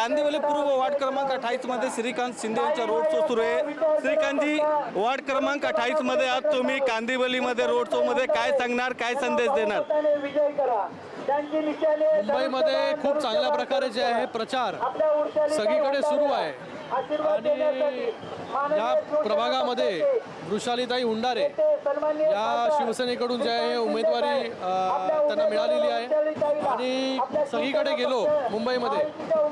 कांदिवली पूर्व वार्ड क्रमांक 28 मध्ये श्रीकांत शिंदे यांचा रोड शो सुरू आहे। श्रीकांतजी, वार्ड क्रमांक 28 मध्ये आज तुम्ही कांदिवलीमध्ये रोड शो मध्ये काय सांगणार, काय संदेश देणार? मुंबईमध्ये खूप चांगल्या प्रकारे जे आहे प्रचार सगळीकडे सुरू आहे आणि या प्रभागामध्ये वृषालीताई हुंडारे या शिवसेनेकडून जे आहे उमेदवारी त्यांना मिळालेली आहे आणि सगळीकडे गेलो मुंबईमध्ये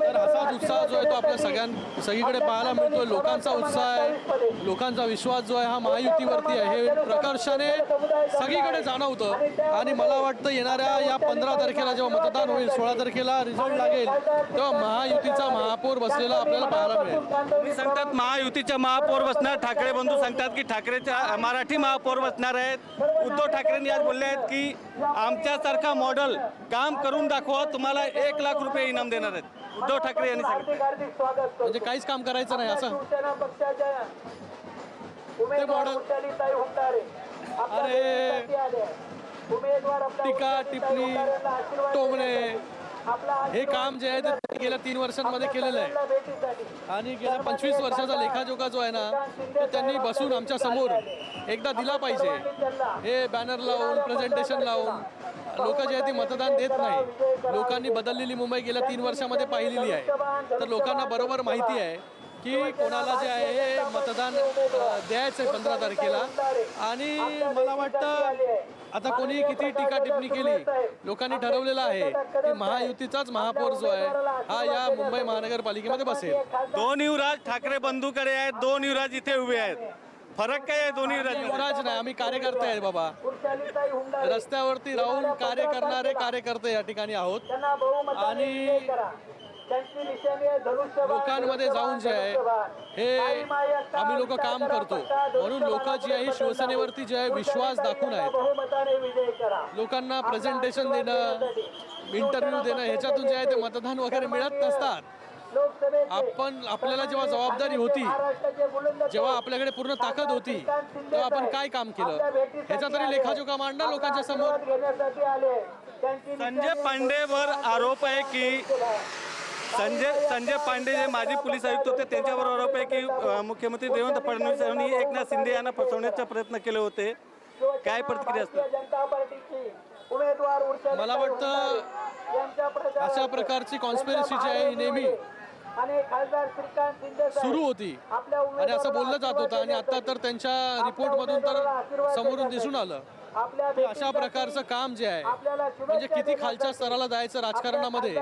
तर असाच उत्साह जो आहे तो आपल्या सगळीकडे पाहायला मिळतो। लोकांचा उत्साह आहे, लोकांचा विश्वास जो आहे हा महायुतीवरती आहे हे प्रकर्षाने सगळीकडे जाणवतं आणि मला वाटतं येणाऱ्या या 15 तारखेला जेव्हा मतदान होईल, 16 तारखेला रिझल्ट लागेल तेव्हा महायुतीचा महापौर बसलेला आपल्याला पाहायला मिळेल। तुम्ही सांगतात महायुतीच्या महापौर बसणार, ठाकरे बंधू सांगतात की ठाकरेच्या मराठी महापौर बसणार आहेत। उद्धव ठाकरेंनी आज बोलले आहेत की आमच्यासारखा मॉडेल काम करून दाखवा, तुम्हाला 1 लाख रुपये इनाम देणार आहेत। उद्धव ठाकरे यांनी सांगितलं म्हणजे काहीच काम करायचं नाही असं ते मॉडेल। अरे टीका टिप्पणी टोमणे हे काम जे आहे ते गेल्या 3 वर्षांमध्ये केलेलं आहे आणि गेल्या 25 वर्षाचा लेखाजोखा जो आहे ना तो त्यांनी बसून आमच्या समोर एकदा दिला पाहिजे। हे बॅनर लावून प्रेझेंटेशन लावून लोक जे आहे ते मतदान देत नाही। लोकांनी बदललेली मुंबई गेल्या 3 वर्षामध्ये पाहिलेली आहे तर लोकांना बरोबर माहिती आहे की कोणाला जे आहे हे मतदान द्यायचं आहे 15 तारखेला आणि मला वाटतं आता कोणी किती टीका टिप्पणी केली लोकांनी ठरवलेलं आहे की महायुतीचाच महापौर जो आहे हा या मुंबई महानगरपालिकेमध्ये बसेल। दोन युवराज ठाकरे बंधूकडे आहेत, दोन युवराज इथे उभे आहेत, फरक काय आहे दोन्ही युवराज नाही, आम्ही कार्यकर्ते आहेत बाबा, रस्त्यावरती राहून कार्य करणारे कार्यकर्ते या ठिकाणी आहोत आणि लोकांमध्ये जाऊन जे आहे हे आम्ही लोक काम करतो म्हणून लोक जी आहे शिवसेनेवरती जे आहे विश्वास दाखवून आहेत। लोकांना प्रेझेंटेशन देणं, इंटरव्ह्यू देणं ह्याच्यातून जे आहे ते मतदान वगैरे मिळत नसतात। आपल्याला जेव्हा जबाबदारी होती, जेव्हा आपल्याकडे पूर्ण ताकद होती तेव्हा आपण काय काम केलं ह्याचा तरी लेखाजोखा मांडणं लोकांच्या समोर। संजय पांडेवर आरोप आहे की संजय पांडे जे माजी पोलीस आयुक्त होते त्यांच्यावर आरोप आहे की मुख्यमंत्री देवेंद्र फडणवीस यांनी एकनाथ शिंदे यांना फसवण्याचा प्रयत्न केले होते, काय प्रतिक्रिया असते? मला वाटतं अशा प्रकारची कॉन्स्पिरसी जी आहे ही नेहमी सुरू होती आणि असं बोललं जात होतं आणि आता तर त्यांच्या रिपोर्टमधून तर समोरून दिसून आलं अशा प्रकारचं काम जे आहे म्हणजे किती खालच्या स्तराला जायचं राजकारणामध्ये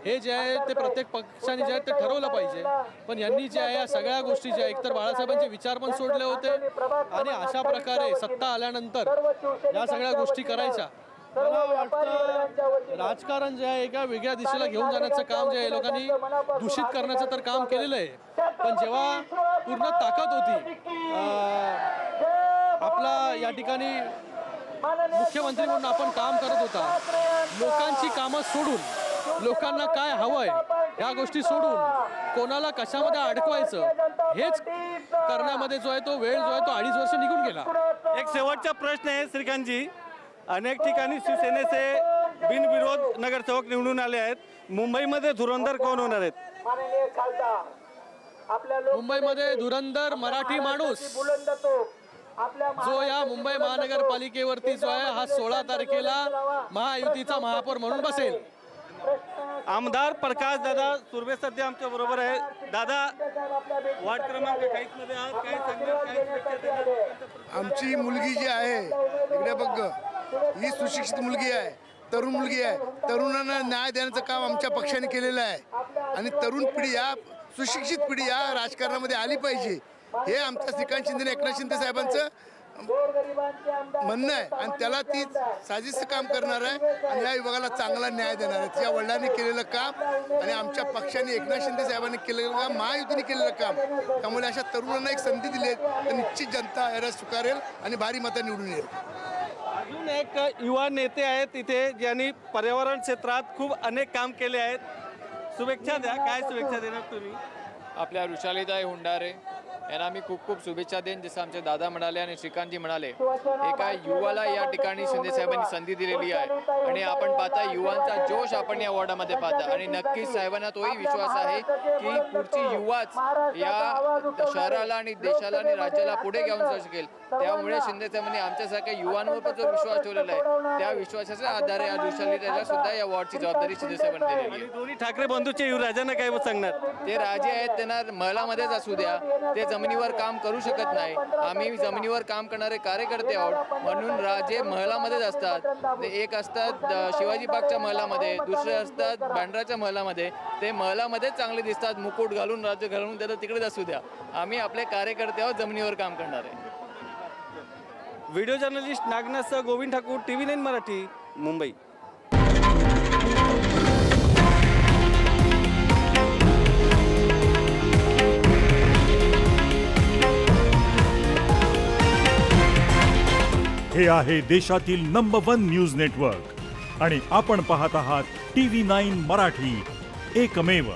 हे जे आहे ते प्रत्येक पक्षाने जे आहे ते ठरवलं पाहिजे। पण यांनी जे आहे या सगळ्या गोष्टी ज्या एकतर बाळासाहेबांचे विचार पण सोडले होते आणि अशा प्रकारे सत्ता आल्यानंतर या सगळ्या गोष्टी करायच्या। मला वाटतं राजकारण जे आहे एका वेगळ्या दिशेला घेऊन जाण्याचं काम जे आहे लोकांनी दूषित करण्याचं तर काम केलेलं आहे पण जेव्हा पूर्ण ताकद होती आपला या ठिकाणी मुख्यमंत्री म्हणून आपण काम करत होता, लोकांची कामं सोडून लोकांना काय हवंय ह्या गोष्टी सोडून कोणाला कशामध्ये अडकवायचं हेच करण्यामध्ये जो आहे तो वेळ जो आहे तो 2.5 वर्ष निघून गेला। एक शेवटचा प्रश्न आहे श्रीकांतजी, अनेक ठिकाणी शिवसेनेचे बिनविरोध नगरसेवक निवडून आले आहेत, मुंबईमध्ये धुरंधर कोण होणार आहेत? मुंबईमध्ये धुरंधर मराठी माणूस जो या मुंबई महानगरपालिकेवरती जो आहे हा 16 तारखेला महायुतीचा महापौर म्हणून बसेल। आमदार प्रकाश दादा सुर्वे सध्या आमच्या बरोबर आहे। दादा, वार्ड क्रमांक 28 मध्ये आज काय सांगणार? आमची मुलगी जी आहे इकडे बघ, ही सुशिक्षित मुलगी आहे, तरुण मुलगी आहे, तरुणांना न्याय देण्याचं काम आमच्या पक्षाने केलेलं आहे आणि तरुण पिढी या सुशिक्षित पिढी या राजकारणामध्ये आली पाहिजे हे आमच्या श्रीकांत शिंदे एकनाथ शिंदे साहेबांचं म्हणणं आहे आणि त्याला ती साजिश काम करणार आहे आणि या विभागाला चांगला न्याय देणार आहे। तिच्या वडिलांनी केलेलं काम आणि आमच्या पक्षाने एकनाथ शिंदे साहेबांनी केलेलं काम, महायुतीने केलेलं काम, त्यामुळे अशा तरुणांना एक संधी दिली तर निश्चित जनता याला स्वीकारेल आणि भारी मतं निवडून येईल। अजून एक युवा नेते आहेत इथे ज्यांनी पर्यावरण क्षेत्रात खूप अनेक काम केले आहेत, शुभेच्छा द्या, काय शुभेच्छा देणार तुम्ही? आपल्या वृषालीताई हुंडारे यांना मी खूप खूप शुभेच्छा देईन. जसं आमचे दादा म्हणाले आणि श्रीकांतजी म्हणाले, एका युवाला या ठिकाणी शिंदे साहेबांनी संधी दिलेली आहे आणि आपण पाहता युवांचा जोश आपण या वॉर्डामध्ये पाहता आणि नक्कीच साहेबांना तोही विश्वास आहे की पुढची युवाच या शहराला आणि देशाला आणि राज्याला पुढे घेऊन जाऊ शकेल. त्यामुळे शिंदे साहेबांनी आमच्यासारख्या युवांवर पण जो विश्वास ठेवलेला आहे त्या विश्वासाच्या आधारे आज विशाली त्याला सुद्धा या वॉर्डची जबाबदारी शिंदे साहेबांनी दिलेली आहे. दोन्ही ठाकरे बंधूचे युवराजांना काय सांगणार? ते राजे आहेत, त्यांना महलामध्येच असू द्या, ते जमिनीवर काम करू शकत नाही. आम्ही जमिनीवर काम करणारे कार्यकर्ते आहोत म्हणून राजे महलामध्येच असतात. ते एक असतात शिवाजी पार्कच्या महलामध्ये, दुसरे असतात बँड्राच्या महलामध्ये. ते महलामध्येच चांगले दिसतात, मुकुट घालून राज्य घालून त्याला तिकडेच असू द्या. आम्ही आपले कार्यकर्ते आहोत, जमिनीवर काम करणार आहे. व्हिडिओ जर्नलिस्ट नागनाथसह गोविंद ठाकूर, TV9 मराठी, मुंबई. हे आहे देशातील नंबर 1 न्यूज नेटवर्क आणि आपण पाहत आहात TV9 मराठी, एकमेव.